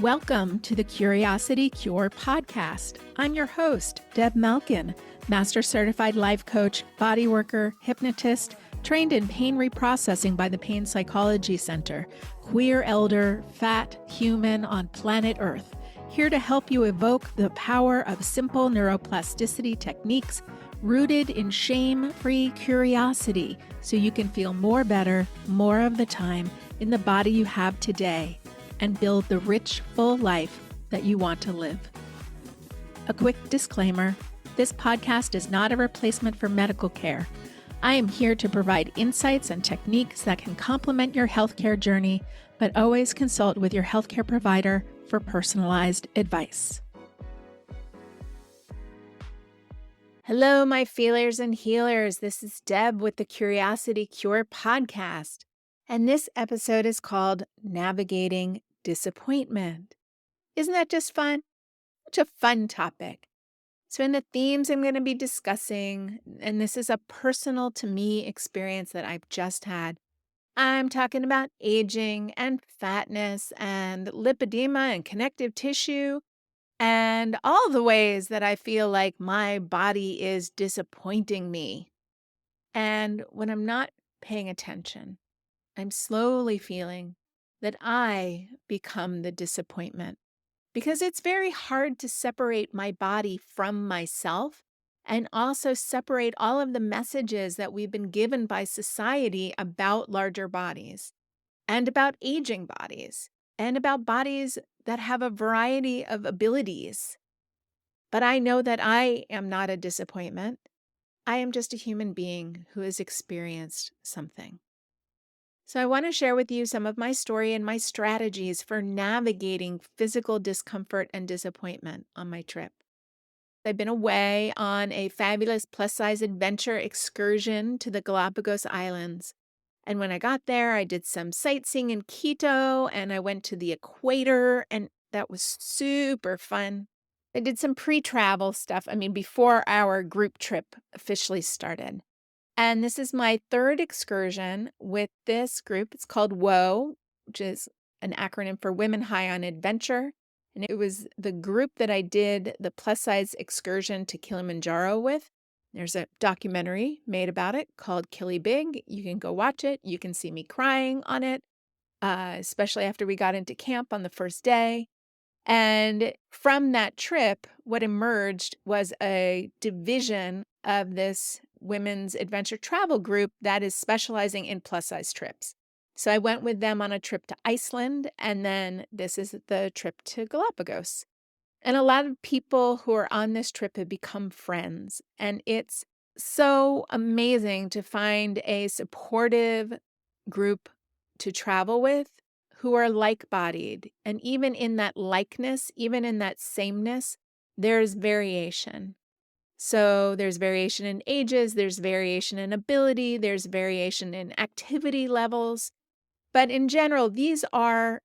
Welcome to the Curiosity Cure podcast. I'm your host, Deb Malkin, Master Certified Life Coach, Body Worker, Hypnotist, trained in pain reprocessing by the Pain Psychology Center, queer elder, fat human on planet Earth, here to help you evoke the power of simple neuroplasticity techniques rooted in shame-free curiosity so you can feel more better, more of the time in the body you have today, and build the rich, full life that you want to live. A quick disclaimer, this podcast is not a replacement for medical care. I am here to provide insights and techniques that can complement your healthcare journey, but always consult with your healthcare provider for personalized advice. Hello, my feelers and healers. This is Deb with the Curiosity Cure podcast, and this episode is called Navigating Disappointment. Isn't that just fun? Such a fun topic. So in the themes I'm going to be discussing, and this is a personal to me experience that I've just had, I'm talking about aging and fatness and lipedema and connective tissue and all the ways that I feel like my body is disappointing me. And when I'm not paying attention, I'm slowly feeling that I become the disappointment because it's very hard to separate my body from myself and also separate all of the messages that we've been given by society about larger bodies and about aging bodies and about bodies that have a variety of abilities. But I know that I am not a disappointment. I am just a human being who has experienced something. So I want to share with you some of my story and my strategies for navigating physical discomfort and disappointment on my trip. I've been away on a fabulous plus-size adventure excursion to the Galapagos Islands. And when I got there, I did some sightseeing in Quito and I went to the equator, and that was super fun. I did some pre-travel stuff, before our group trip officially started. And this is my third excursion with this group. It's called WHOA, which is an acronym for Women High on Adventure. And it was the group that I did the plus-size excursion to Kilimanjaro with. There's a documentary made about it called Kili Big. You can go watch it. You can see me crying on it, especially after we got into camp on the first day. And from that trip, what emerged was a division of this women's adventure travel group that is specializing in plus-size trips. So I went with them on a trip to Iceland, and then this is the trip to Galapagos. And a lot of people who are on this trip have become friends, and it's so amazing to find a supportive group to travel with who are like-bodied. And even in that likeness, even in that sameness, there's variation. So there's variation in ages, there's variation in ability, there's variation in activity levels. But in general, these are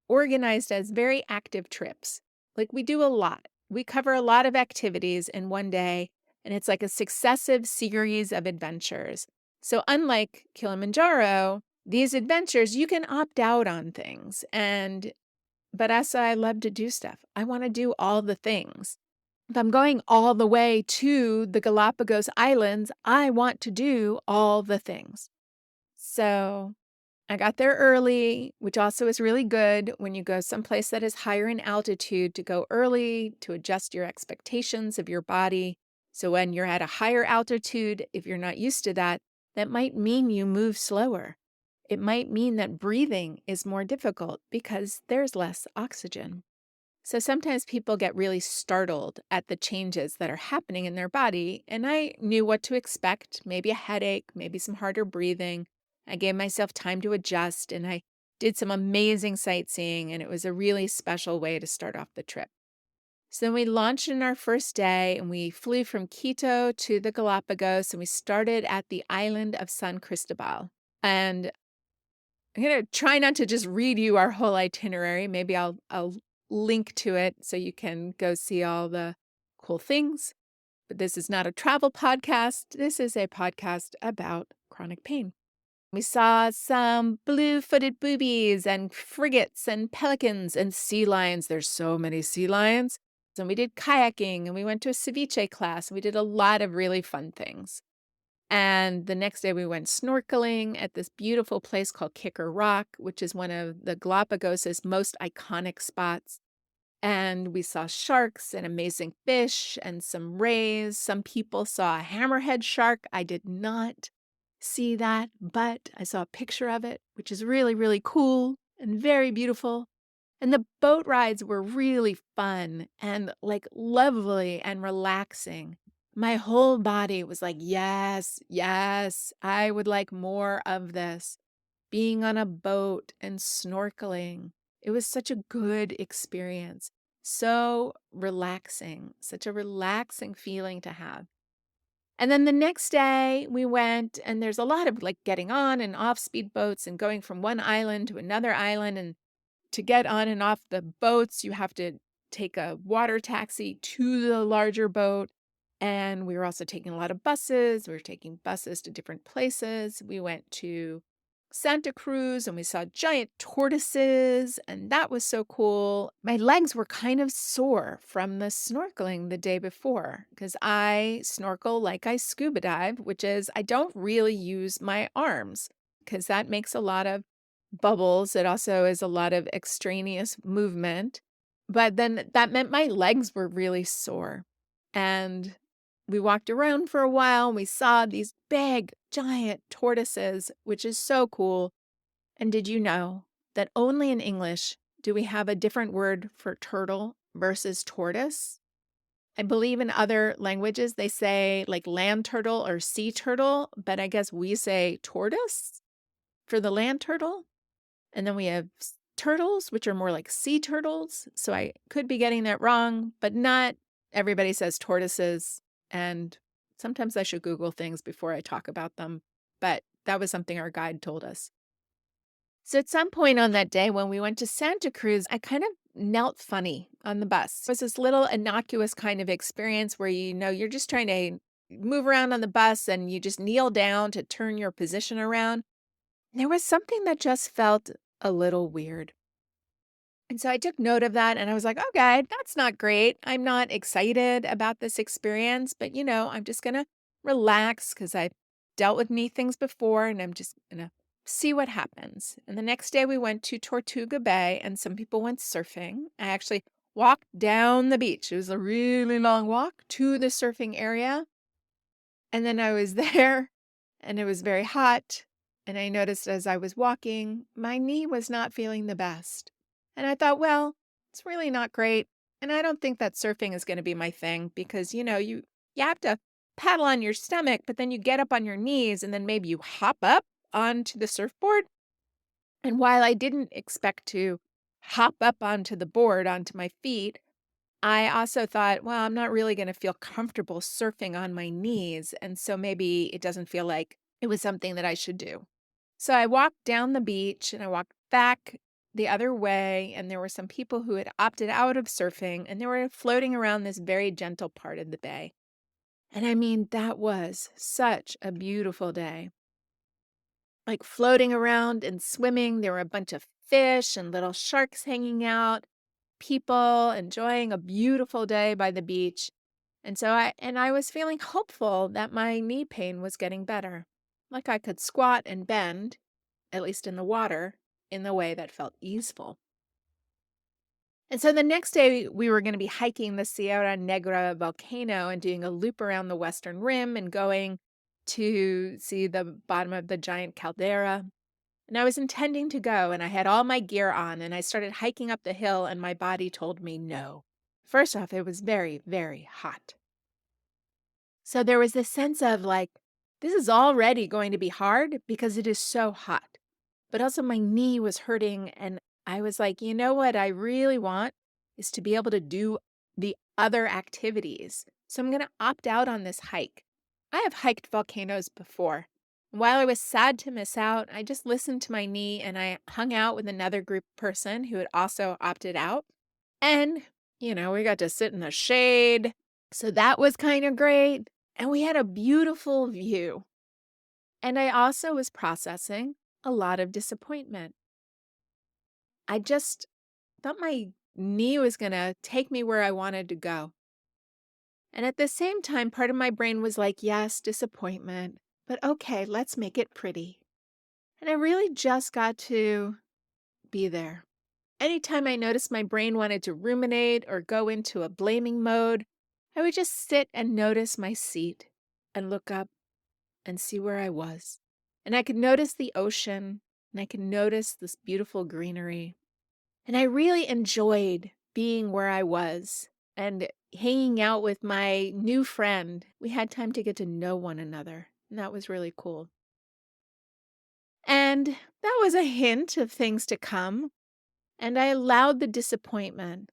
organized as very active trips. Like we do a lot. We cover a lot of activities in one day, and it's like a successive series of adventures. So unlike Kilimanjaro, these adventures, you can opt out on things. But as I love to do stuff, I want to do all the things. If I'm going all the way to the Galapagos Islands, I want to do all the things. So I got there early, which also is really good when you go someplace that is higher in altitude, to go early to adjust your expectations of your body. So when you're at a higher altitude, if you're not used to that, that might mean you move slower. It might mean that breathing is more difficult because there's less oxygen. So sometimes people get really startled at the changes that are happening in their body, and I knew what to expect, maybe a headache, maybe some harder breathing. I gave myself time to adjust, and I did some amazing sightseeing, and it was a really special way to start off the trip. So then we launched in our first day, and we flew from Quito to the Galapagos, and we started at the island of San Cristobal. And I'm going to try not to just read you our whole itinerary. Maybe I'll link to it so you can go see all the cool things. But this is not a travel podcast. This is a podcast about chronic pain. We saw some blue-footed boobies and frigates and pelicans and sea lions. There's so many sea lions. And we did kayaking and we went to a ceviche class. And we did a lot of really fun things. And the next day we went snorkeling at this beautiful place called Kicker Rock, which is one of the Galapagos' most iconic spots. And we saw sharks and amazing fish and some rays. Some people saw a hammerhead shark. I did not see that, but I saw a picture of it, which is really, really cool and very beautiful. And the boat rides were really fun and like lovely and relaxing. My whole body was like, yes, yes, I would like more of this. Being on a boat and snorkeling. It was such a good experience. So relaxing, such a relaxing feeling to have. And then the next day we went, and there's a lot of like getting on and off speedboats and going from one island to another island. And to get on and off the boats, you have to take a water taxi to the larger boat. And we were also taking a lot of buses. We were taking buses to different places. We went to Santa Cruz and we saw giant tortoises, and that was so cool. My legs were kind of sore from the snorkeling the day before because I snorkel like I scuba dive, which is I don't really use my arms because that makes a lot of bubbles. It also is a lot of extraneous movement. But then that meant my legs were really sore. And we walked around for a while and we saw these big, giant tortoises, which is so cool. And did you know that only in English do we have a different word for turtle versus tortoise? I believe in other languages they say like land turtle or sea turtle, but I guess we say tortoise for the land turtle. And then we have turtles, which are more like sea turtles. So I could be getting that wrong, but not everybody says tortoises. And sometimes I should Google things before I talk about them. But that was something our guide told us. So at some point on that day when we went to Santa Cruz, I kind of knelt funny on the bus. It was this little innocuous kind of experience where, you're just trying to move around on the bus and you just kneel down to turn your position around. There was something that just felt a little weird. And so I took note of that and I was like, okay, that's not great. I'm not excited about this experience, but I'm just going to relax because I've dealt with knee things before and I'm just going to see what happens. And the next day we went to Tortuga Bay and some people went surfing. I actually walked down the beach. It was a really long walk to the surfing area. And then I was there and it was very hot. And I noticed as I was walking, my knee was not feeling the best. And I thought, well, it's really not great. And I don't think that surfing is going to be my thing because, you have to paddle on your stomach, but then you get up on your knees and then maybe you hop up onto the surfboard. And while I didn't expect to hop up onto the board onto my feet, I also thought, well, I'm not really going to feel comfortable surfing on my knees. And so maybe it doesn't feel like it was something that I should do. So I walked down the beach and I walked back the other way. And there were some people who had opted out of surfing and they were floating around this very gentle part of the bay. And I mean, that was such a beautiful day. Like floating around and swimming, there were a bunch of fish and little sharks hanging out, people enjoying a beautiful day by the beach. And so I was feeling hopeful that my knee pain was getting better. Like I could squat and bend, at least in the water, in the way that felt easeful. And so the next day we were going to be hiking the Sierra Negra volcano and doing a loop around the western rim and going to see the bottom of the giant caldera. And I was intending to go and I had all my gear on and I started hiking up the hill and my body told me no. First off, it was very, very hot. So there was this sense of like, this is already going to be hard because it is so hot. But also my knee was hurting and I was like, you know what I really want is to be able to do the other activities. So I'm going to opt out on this hike. I have hiked volcanoes before. While I was sad to miss out, I just listened to my knee and I hung out with another group person who had also opted out. And, we got to sit in the shade. So that was kind of great. And we had a beautiful view. And I also was processing a lot of disappointment. I just thought my knee was going to take me where I wanted to go. And at the same time, part of my brain was like, yes, disappointment, but okay, let's make it pretty. And I really just got to be there. Anytime I noticed my brain wanted to ruminate or go into a blaming mode, I would just sit and notice my seat and look up and see where I was. And I could notice the ocean and I could notice this beautiful greenery. And I really enjoyed being where I was and hanging out with my new friend. We had time to get to know one another, and that was really cool. And that was a hint of things to come. And I allowed the disappointment.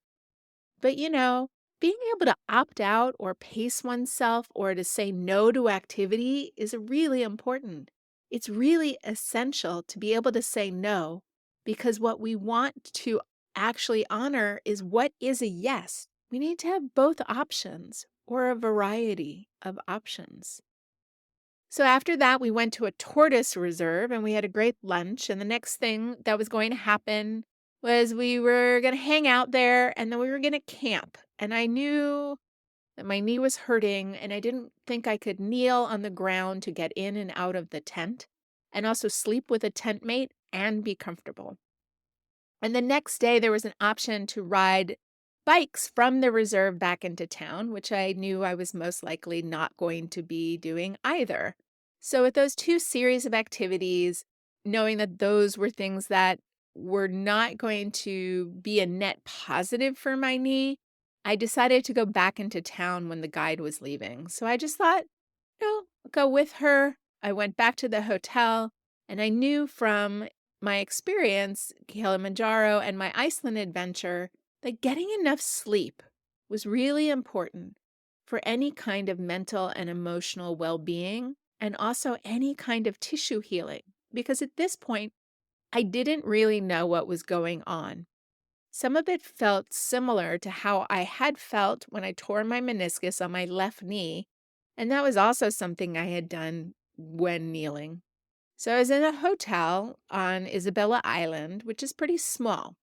But being able to opt out or pace oneself or to say no to activity is really important. It's really essential to be able to say no because what we want to actually honor is what is a yes. We need to have both options or a variety of options. So after that, we went to a tortoise reserve and we had a great lunch. And the next thing that was going to happen was we were going to hang out there and then we were going to camp. And I knew that my knee was hurting and I didn't think I could kneel on the ground to get in and out of the tent and also sleep with a tent mate and be comfortable. And the next day, there was an option to ride bikes from the reserve back into town, which I knew I was most likely not going to be doing either. So, with those two series of activities, knowing that those were things that were not going to be a net positive for my knee, I decided to go back into town when the guide was leaving. So, I just thought, I'll go with her. I went back to the hotel, and I knew from my experience, Kilimanjaro, and my Iceland adventure, that getting enough sleep was really important for any kind of mental and emotional well being, and also any kind of tissue healing. Because at this point, I didn't really know what was going on. Some of it felt similar to how I had felt when I tore my meniscus on my left knee, and that was also something I had done when kneeling. So I was in a hotel on Isabella Island, which is pretty small.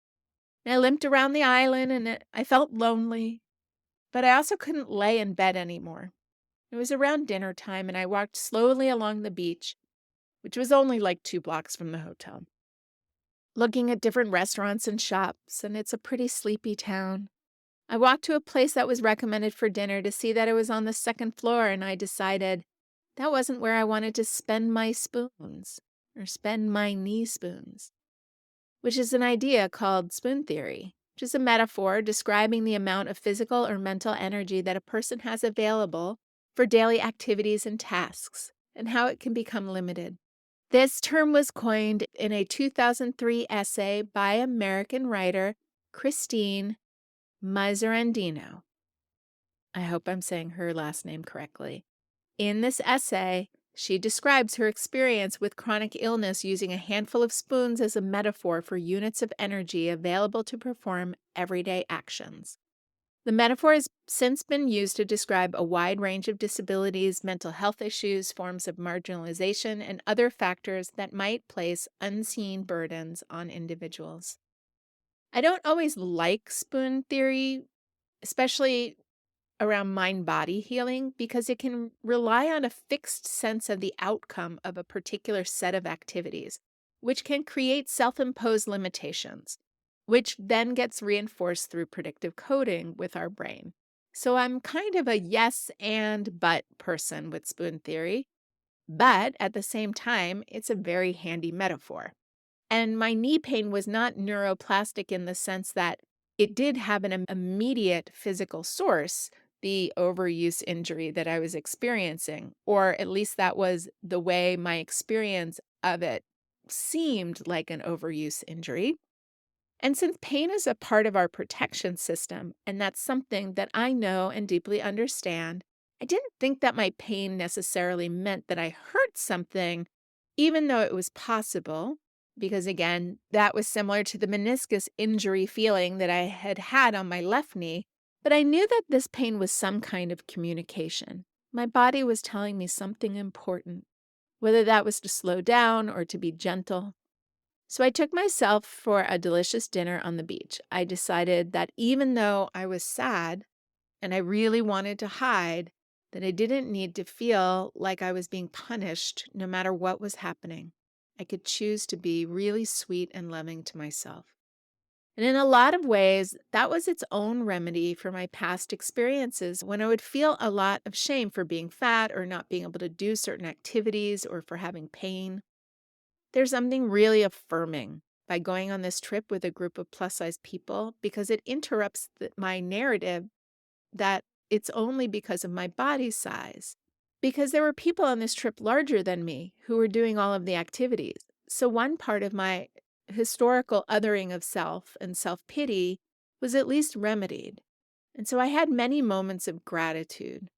And I limped around the island and I felt lonely, but I also couldn't lay in bed anymore. It was around dinner time and I walked slowly along the beach, which was only like 2 blocks from the hotel, looking at different restaurants and shops, and it's a pretty sleepy town. I walked to a place that was recommended for dinner to see that it was on the second floor, and I decided that wasn't where I wanted to spend my spoons or spend my knee spoons, which is an idea called spoon theory, which is a metaphor describing the amount of physical or mental energy that a person has available for daily activities and tasks and how it can become limited. This term was coined in a 2003 essay by American writer Christine Miserandino. I hope I'm saying her last name correctly. In this essay, she describes her experience with chronic illness using a handful of spoons as a metaphor for units of energy available to perform everyday actions. The metaphor has since been used to describe a wide range of disabilities, mental health issues, forms of marginalization, and other factors that might place unseen burdens on individuals. I don't always like spoon theory, especially around mind body healing, because it can rely on a fixed sense of the outcome of a particular set of activities, which can create self imposed limitations, which then gets reinforced through predictive coding with our brain. So I'm kind of a yes and but person with spoon theory, but at the same time, it's a very handy metaphor. And my knee pain was not neuroplastic in the sense that it did have an immediate physical source, the overuse injury that I was experiencing, or at least that was the way my experience of it seemed like an overuse injury. And since pain is a part of our protection system, and that's something that I know and deeply understand, I didn't think that my pain necessarily meant that I hurt something, even though it was possible, because again, that was similar to the meniscus injury feeling that I had had on my left knee. But I knew that this pain was some kind of communication. My body was telling me something important. whether that was to slow down or to be gentle. So I took myself for a delicious dinner on the beach. I decided that even though I was sad and I really wanted to hide, that I didn't need to feel like I was being punished no matter what was happening. I could choose to be really sweet and loving to myself. And in a lot of ways, that was its own remedy for my past experiences when I would feel a lot of shame for being fat or not being able to do certain activities or for having pain. There's something really affirming by going on this trip with a group of plus size people because it interrupts my narrative that it's only because of my body size. Because there were people on this trip larger than me who were doing all of the activities. So one part of my historical othering of self and self-pity was at least remedied. And so I had many moments of gratitude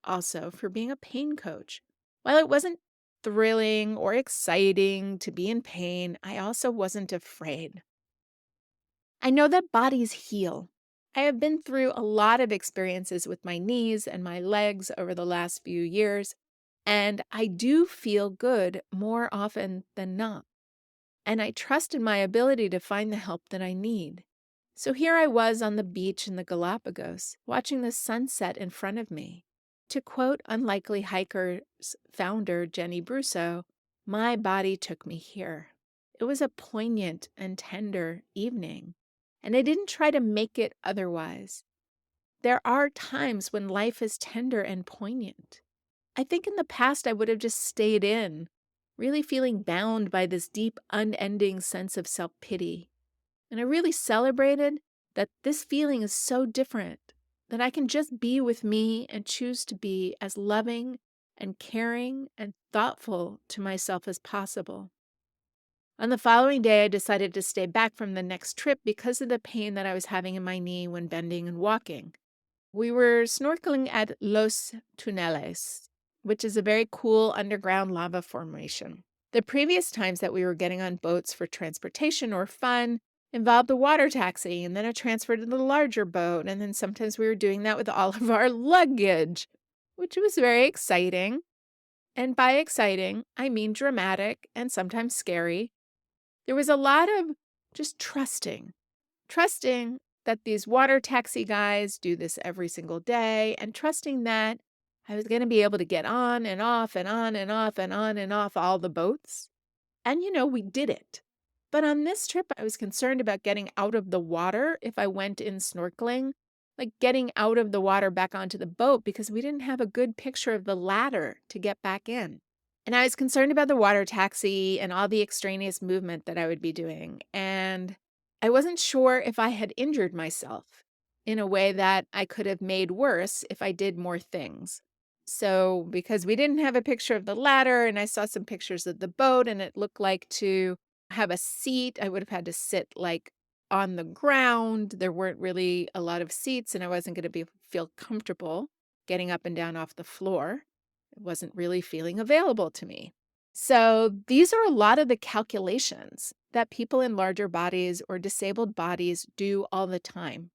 also for being a pain coach. While it wasn't thrilling or exciting to be in pain, I also wasn't afraid. I know that bodies heal. I have been through a lot of experiences with my knees and my legs over the last few years, and I do feel good more often than not. And I trust in my ability to find the help that I need. So here I was on the beach in the Galapagos, watching the sunset in front of me. To quote Unlikely Hikers founder Jenny Brusso, my body took me here. It was a poignant and tender evening, and I didn't try to make it otherwise. There are times when life is tender and poignant. I think in the past I would have just stayed in, really feeling bound by this deep, unending sense of self-pity. And I really celebrated that this feeling is so different, that I can just be with me and choose to be as loving and caring and thoughtful to myself as possible. On the following day, I decided to stay back from the next trip because of the pain that I was having in my knee when bending and walking. We were snorkeling at Los Tuneles, which is a very cool underground lava formation. The previous times that we were getting on boats for transportation or fun involved a water taxi and then a transfer to the larger boat. And then sometimes we were doing that with all of our luggage, which was very exciting. And by exciting, I mean dramatic and sometimes scary. There was a lot of just trusting that these water taxi guys do this every single day, and trusting that I was going to be able to get on and off and on and off and on and off all the boats. And, we did it. But on this trip, I was concerned about getting out of the water if I went in snorkeling, like getting out of the water back onto the boat because we didn't have a good picture of the ladder to get back in. And I was concerned about the water taxi and all the extraneous movement that I would be doing. And I wasn't sure if I had injured myself in a way that I could have made worse if I did more things. So, because we didn't have a picture of the ladder and I saw some pictures of the boat and it looked like to have a seat, I would have had to sit like on the ground. There weren't really a lot of seats and I wasn't going to feel comfortable getting up and down off the floor. It wasn't really feeling available to me. So these are a lot of the calculations that people in larger bodies or disabled bodies do all the time.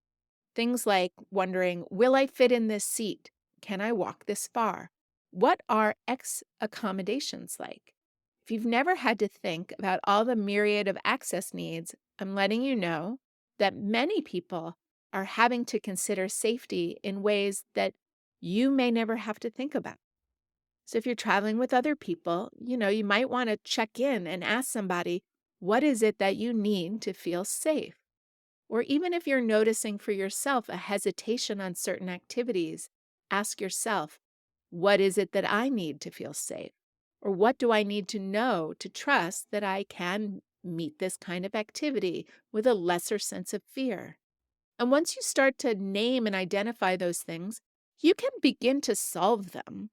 Things like wondering, will I fit in this seat? Can I walk this far? What are X accommodations like? If you've never had to think about all the myriad of access needs, I'm letting you know that many people are having to consider safety in ways that you may never have to think about. So if you're traveling with other people, you might want to check in and ask somebody, what is it that you need to feel safe? Or even if you're noticing for yourself a hesitation on certain activities, ask yourself, what is it that I need to feel safe? Or what do I need to know to trust that I can meet this kind of activity with a lesser sense of fear? And once you start to name and identify those things, you can begin to solve them.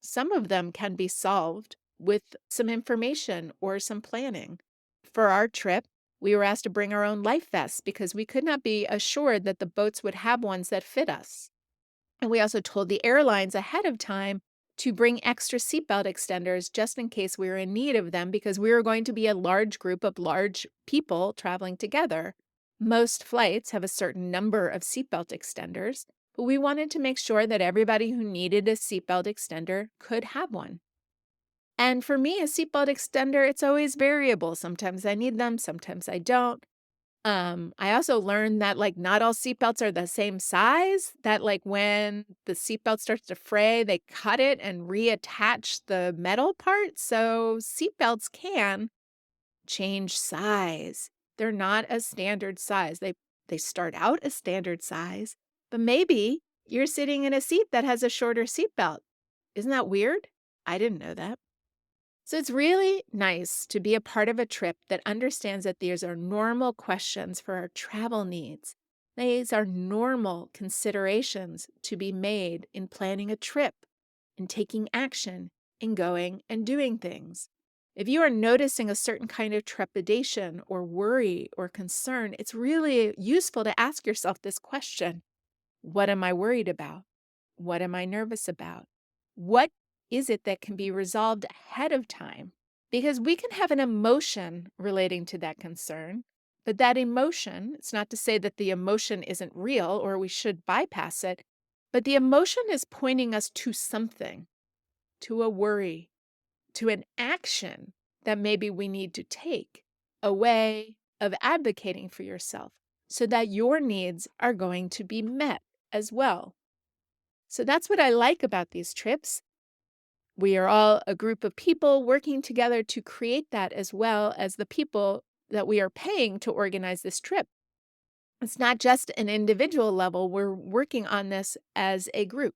Some of them can be solved with some information or some planning. For our trip, we were asked to bring our own life vests because we could not be assured that the boats would have ones that fit us. And we also told the airlines ahead of time to bring extra seatbelt extenders just in case we were in need of them because we were going to be a large group of large people traveling together. Most flights have a certain number of seatbelt extenders, but we wanted to make sure that everybody who needed a seatbelt extender could have one. And for me, a seatbelt extender, it's always variable. Sometimes I need them, sometimes I don't. I also learned that, like, not all seatbelts are the same size, that, like, when the seatbelt starts to fray, they cut it and reattach the metal part, so seatbelts can change size. They're not a standard size. They start out a standard size, but maybe you're sitting in a seat that has a shorter seatbelt. Isn't that weird? I didn't know that. So it's really nice to be a part of a trip that understands that these are normal questions for our travel needs. These are normal considerations to be made in planning a trip, in taking action, in going and doing things. If you are noticing a certain kind of trepidation or worry or concern, it's really useful to ask yourself this question. What am I worried about? What am I nervous about? What is it that can be resolved ahead of time? Because we can have an emotion relating to that concern, but that emotion, it's not to say that the emotion isn't real or we should bypass it, but the emotion is pointing us to something, to a worry, to an action that maybe we need to take, a way of advocating for yourself so that your needs are going to be met as well. So that's what I like about these trips. We are all a group of people working together to create that, as well as the people that we are paying to organize this trip. It's not just an individual level, we're working on this as a group.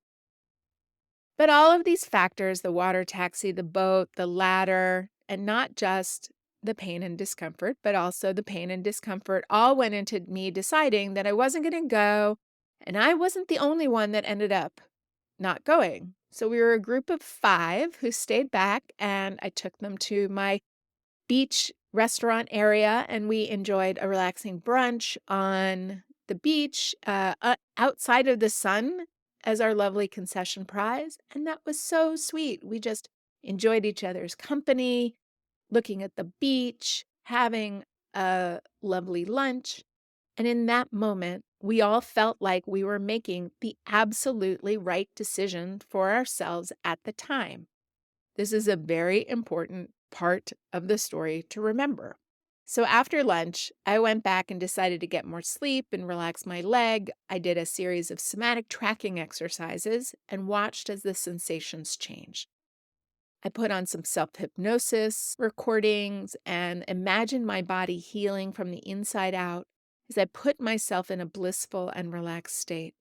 But all of these factors, the water taxi, the boat, the ladder, and not just the pain and discomfort, but also the pain and discomfort, all went into me deciding that I wasn't going to go, and I wasn't the only one that ended up not going. So we were a group of 5 who stayed back, and I took them to my beach restaurant area, and we enjoyed a relaxing brunch on the beach, outside of the sun as our lovely concession prize. And that was so sweet. We just enjoyed each other's company, looking at the beach, having a lovely lunch. And in that moment, we all felt like we were making the absolutely right decision for ourselves at the time. This is a very important part of the story to remember. So after lunch, I went back and decided to get more sleep and relax my leg. I did a series of somatic tracking exercises and watched as the sensations changed. I put on some self-hypnosis recordings and imagined my body healing from the inside out as I put myself in a blissful and relaxed state.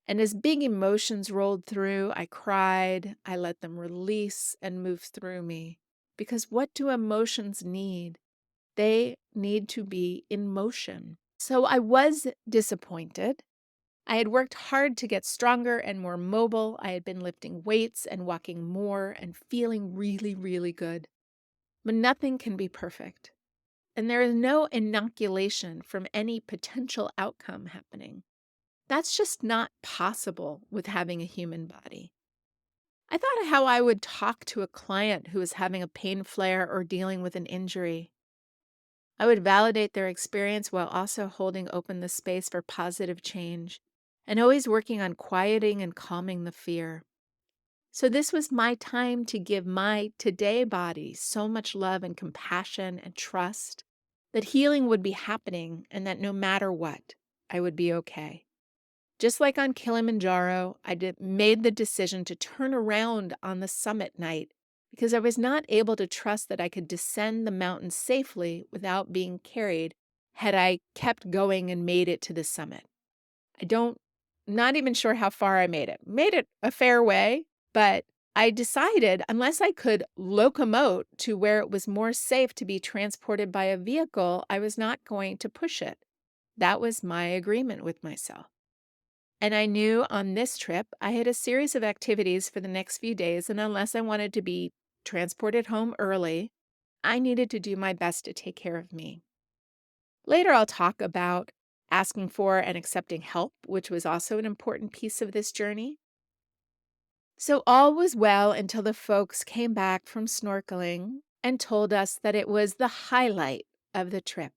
And as big emotions rolled through, I cried, I let them release and move through me. Because what do emotions need? They need to be in motion. So I was disappointed. I had worked hard to get stronger and more mobile. I had been lifting weights and walking more and feeling really, really good. But nothing can be perfect. And there is no inoculation from any potential outcome happening. That's just not possible with having a human body. I thought of how I would talk to a client who was having a pain flare or dealing with an injury. I would validate their experience while also holding open the space for positive change and always working on quieting and calming the fear. So this was my time to give my today body so much love and compassion and trust that healing would be happening and that no matter what, I would be okay. Just like on Kilimanjaro, made the decision to turn around on the summit night because I was not able to trust that I could descend the mountain safely without being carried had I kept going and made it to the summit. Not even sure how far I made it. Made it a fair way, but I decided unless I could locomote to where it was more safe to be transported by a vehicle, I was not going to push it. That was my agreement with myself. And I knew on this trip, I had a series of activities for the next few days, and unless I wanted to be transported home early, I needed to do my best to take care of me. Later, I'll talk about asking for and accepting help, which was also an important piece of this journey. So all was well until the folks came back from snorkeling and told us that it was the highlight of the trip.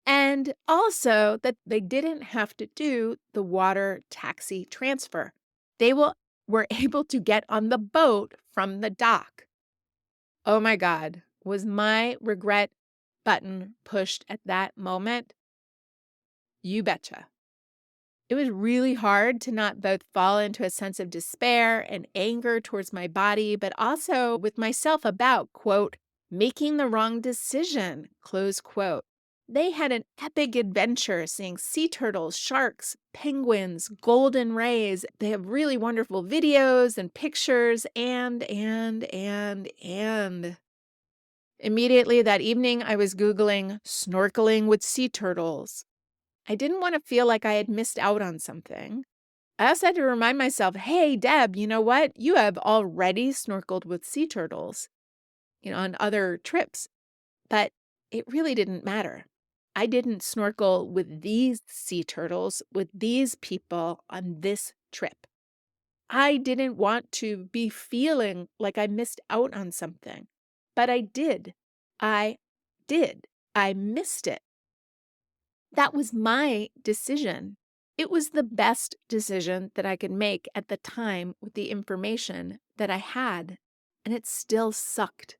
And also that they didn't have to do the water taxi transfer. Were able to get on the boat from the dock. Oh my God. Was my regret button pushed at that moment? You betcha. It was really hard to not both fall into a sense of despair and anger towards my body, but also with myself about, quote, making the wrong decision, close quote. They had an epic adventure seeing sea turtles, sharks, penguins, golden rays. They have really wonderful videos and pictures and immediately that evening I was Googling snorkeling with sea turtles. I didn't want to feel like I had missed out on something. I also had to remind myself, hey, Deb, you know what? You have already snorkeled with sea turtles, on other trips, but it really didn't matter. I didn't snorkel with these sea turtles, with these people on this trip. I didn't want to be feeling like I missed out on something, but I did. I did. I missed it. That was my decision. It was the best decision that I could make at the time with the information that I had, and it still sucked.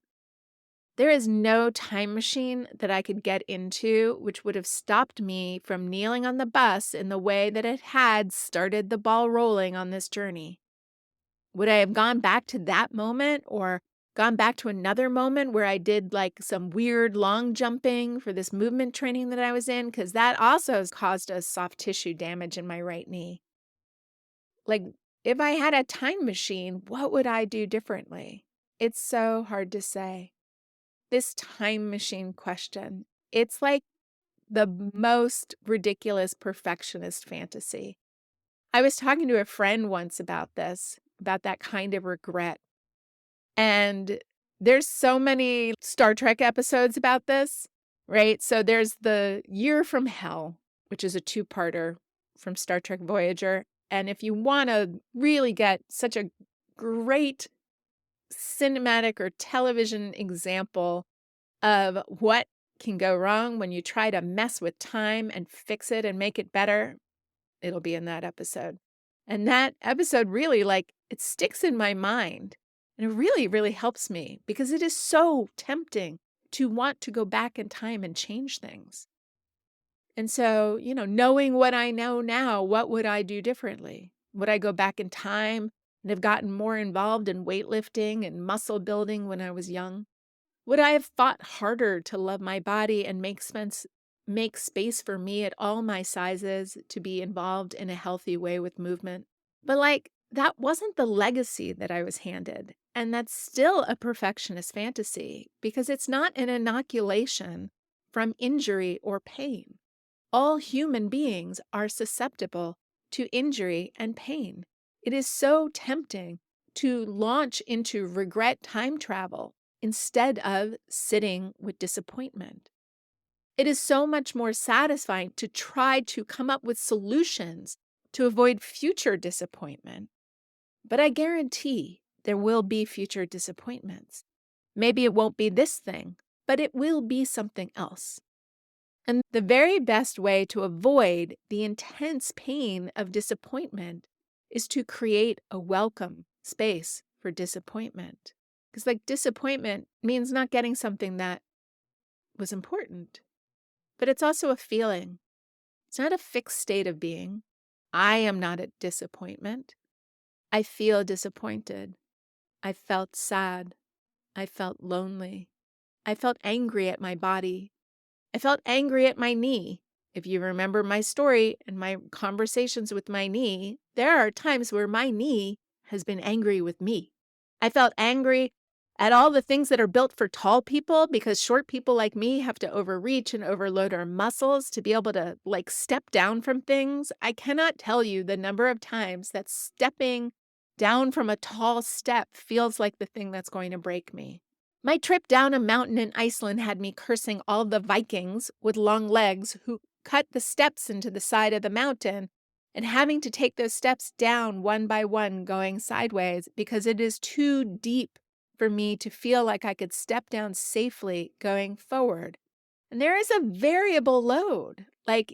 There is no time machine that I could get into which would have stopped me from kneeling on the bus in the way that it had started the ball rolling on this journey. Would I have gone back to that moment or gone back to another moment where I did like some weird long jumping for this movement training that I was in? Because that also has caused a soft tissue damage in my right knee. Like, if I had a time machine, what would I do differently? It's so hard to say. This time machine question, it's like the most ridiculous perfectionist fantasy. I was talking to a friend once about this, about that kind of regret. And there's so many Star Trek episodes about this, right? So there's the Year from Hell, which is a two-parter from Star Trek Voyager. And if you want to really get such a great cinematic or television example of what can go wrong when you try to mess with time and fix it and make it better, it'll be in that episode. And that episode really, it sticks in my mind. And it really, really helps me because it is so tempting to want to go back in time and change things. And so, knowing what I know now, what would I do differently? Would I go back in time and have gotten more involved in weightlifting and muscle building when I was young? Would I have fought harder to love my body and make space for me at all my sizes to be involved in a healthy way with movement? But that wasn't the legacy that I was handed. And that's still a perfectionist fantasy because it's not an inoculation from injury or pain. All human beings are susceptible to injury and pain. It is so tempting to launch into regret time travel instead of sitting with disappointment. It is so much more satisfying to try to come up with solutions to avoid future disappointment. But I guarantee there will be future disappointments. Maybe it won't be this thing, but it will be something else. And the very best way to avoid the intense pain of disappointment is to create a welcome space for disappointment. Because disappointment means not getting something that was important, but it's also a feeling. It's not a fixed state of being. I am not at disappointment. I feel disappointed. I felt sad. I felt lonely. I felt angry at my body. I felt angry at my knee. If you remember my story and my conversations with my knee, there are times where my knee has been angry with me. I felt angry at all the things that are built for tall people because short people like me have to overreach and overload our muscles to be able to step down from things. I cannot tell you the number of times that stepping down from a tall step feels like the thing that's going to break me. My trip down a mountain in Iceland had me cursing all the Vikings with long legs who cut the steps into the side of the mountain and having to take those steps down one by one going sideways because it is too deep for me to feel like I could step down safely going forward. And there is a variable load.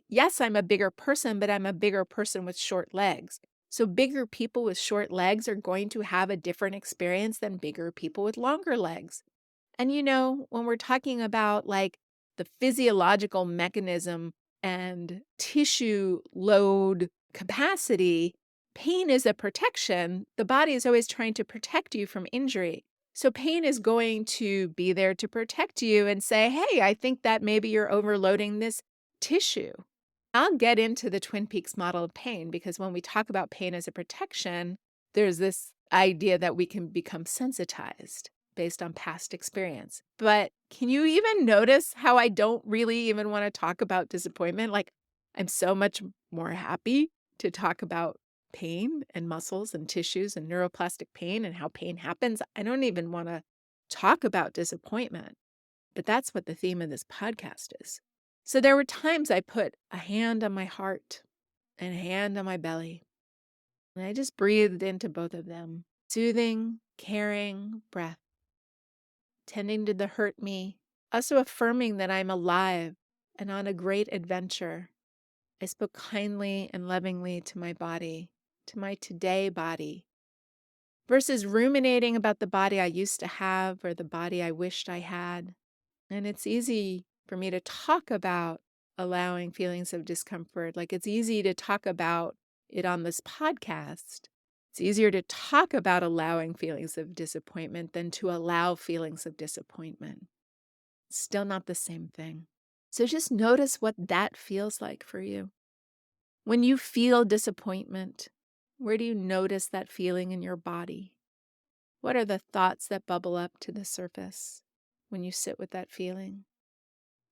Yes, I'm a bigger person, but I'm a bigger person with short legs. So bigger people with short legs are going to have a different experience than bigger people with longer legs. And when we're talking about like the physiological mechanism and tissue load capacity, pain is a protection. The body is always trying to protect you from injury. So pain is going to be there to protect you and say, hey, I think that maybe you're overloading this tissue. I'll get into the Twin Peaks model of pain because when we talk about pain as a protection, there's this idea that we can become sensitized based on past experience. But can you even notice how I don't really even want to talk about disappointment? Like, I'm so much more happy to talk about pain and muscles and tissues and neuroplastic pain and how pain happens. I don't even want to talk about disappointment. But that's what the theme of this podcast is. So there were times I put a hand on my heart and a hand on my belly, and I just breathed into both of them, soothing, caring breath, tending to the hurt me, also affirming that I'm alive and on a great adventure. I spoke kindly and lovingly to my body, to my today body, versus ruminating about the body I used to have or the body I wished I had. And it's easy for me to talk about allowing feelings of discomfort. Like it's easy to talk about it on this podcast. It's easier to talk about allowing feelings of disappointment than to allow feelings of disappointment. It's still not the same thing. So just notice what that feels like for you. When you feel disappointment, where do you notice that feeling in your body? What are the thoughts that bubble up to the surface when you sit with that feeling?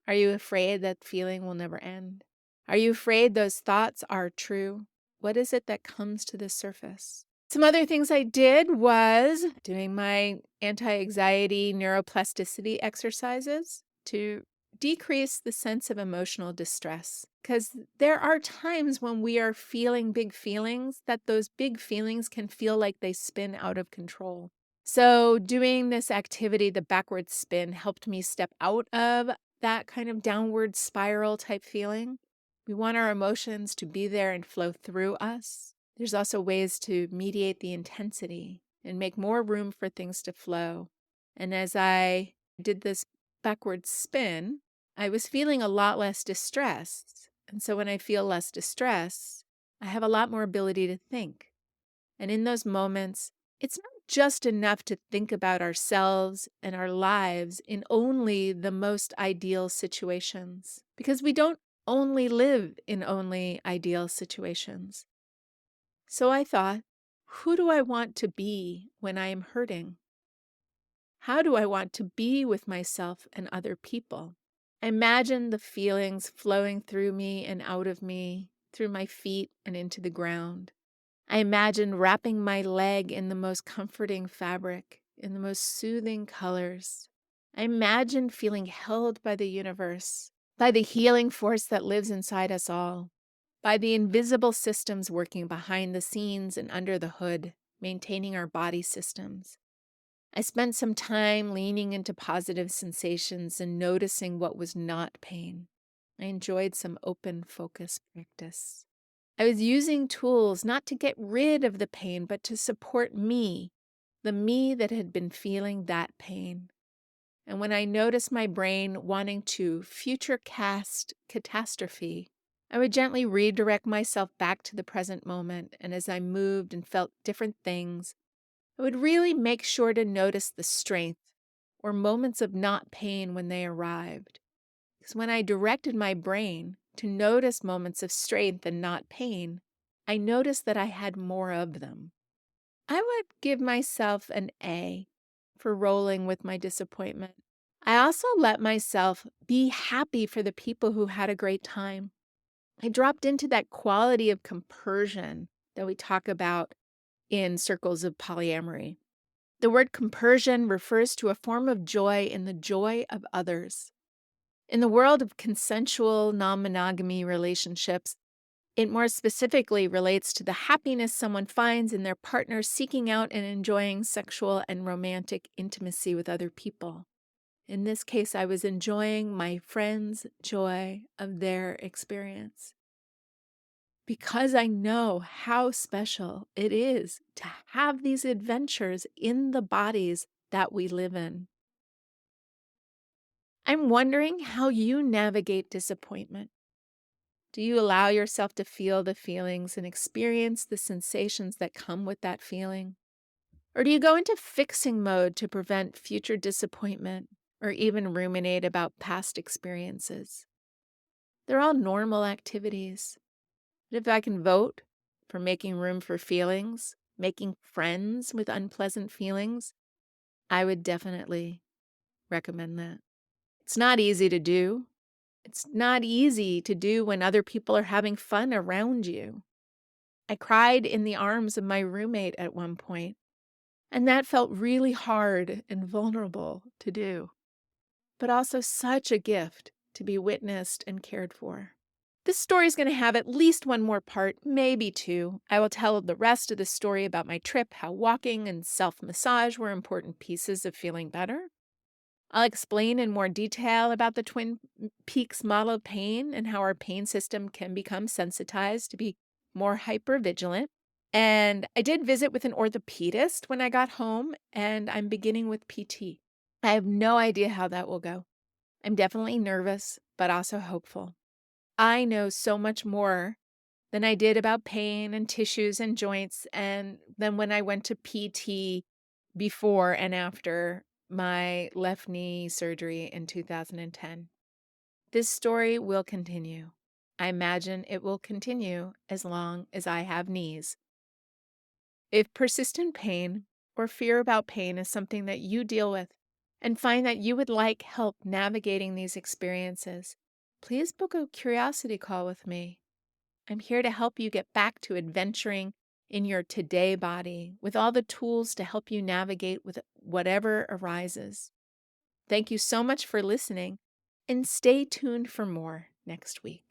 Are you afraid that feeling will never end? Are you afraid those thoughts are true? What is it that comes to the surface? Some other things I did was doing my anti-anxiety neuroplasticity exercises to decrease the sense of emotional distress. Because there are times when we are feeling big feelings that those big feelings can feel like they spin out of control. So doing this activity, the backward spin, helped me step out of that kind of downward spiral type feeling. We want our emotions to be there and flow through us. There's also ways to mediate the intensity and make more room for things to flow. And as I did this backward spin, I was feeling a lot less distressed. And so when I feel less distress, I have a lot more ability to think. And in those moments, it's not just enough to think about ourselves and our lives in only the most ideal situations, because we don't only live in only ideal situations. So I thought, who do I want to be when I am hurting? How do I want to be with myself and other people? Imagine the feelings flowing through me and out of me, through my feet and into the ground. I imagine wrapping my leg in the most comforting fabric, in the most soothing colors. I imagine feeling held by the universe, by the healing force that lives inside us all, by the invisible systems working behind the scenes and under the hood, maintaining our body systems. I spent some time leaning into positive sensations and noticing what was not pain. I enjoyed some open focus practice. I was using tools not to get rid of the pain, but to support me, the me that had been feeling that pain. And when I noticed my brain wanting to future cast catastrophe, I would gently redirect myself back to the present moment. And as I moved and felt different things, I would really make sure to notice the strength or moments of not pain when they arrived. Because when I directed my brain to notice moments of strength and not pain, I noticed that I had more of them. I would give myself an A for rolling with my disappointment. I also let myself be happy for the people who had a great time. I dropped into that quality of compersion that we talk about in circles of polyamory. The word compersion refers to a form of joy in the joy of others. In the world of consensual non-monogamy relationships, it more specifically relates to the happiness someone finds in their partner seeking out and enjoying sexual and romantic intimacy with other people. In this case, I was enjoying my friend's joy of their experience. Because I know how special it is to have these adventures in the bodies that we live in. I'm wondering how you navigate disappointment. Do you allow yourself to feel the feelings and experience the sensations that come with that feeling? Or do you go into fixing mode to prevent future disappointment or even ruminate about past experiences? They're all normal activities. But if I can vote for making room for feelings, making friends with unpleasant feelings, I would definitely recommend that. It's not easy to do. It's not easy to do when other people are having fun around you. I cried in the arms of my roommate at one point, and that felt really hard and vulnerable to do, but also such a gift to be witnessed and cared for. This story is going to have at least one more part, maybe two. I will tell the rest of the story about my trip, how walking and self-massage were important pieces of feeling better. I'll explain in more detail about the Twin Peaks model of pain and how our pain system can become sensitized to be more hypervigilant. And I did visit with an orthopedist when I got home, and I'm beginning with PT. I have no idea how that will go. I'm definitely nervous, but also hopeful. I know so much more than I did about pain and tissues and joints, and then when I went to PT before and after my left knee surgery in 2010. This story will continue. I imagine it will continue as long as I have knees. If persistent pain or fear about pain is something that you deal with and find that you would like help navigating these experiences, please book a curiosity call with me. I'm here to help you get back to adventuring in your today body with all the tools to help you navigate with whatever arises. Thank you so much for listening, and stay tuned for more next week.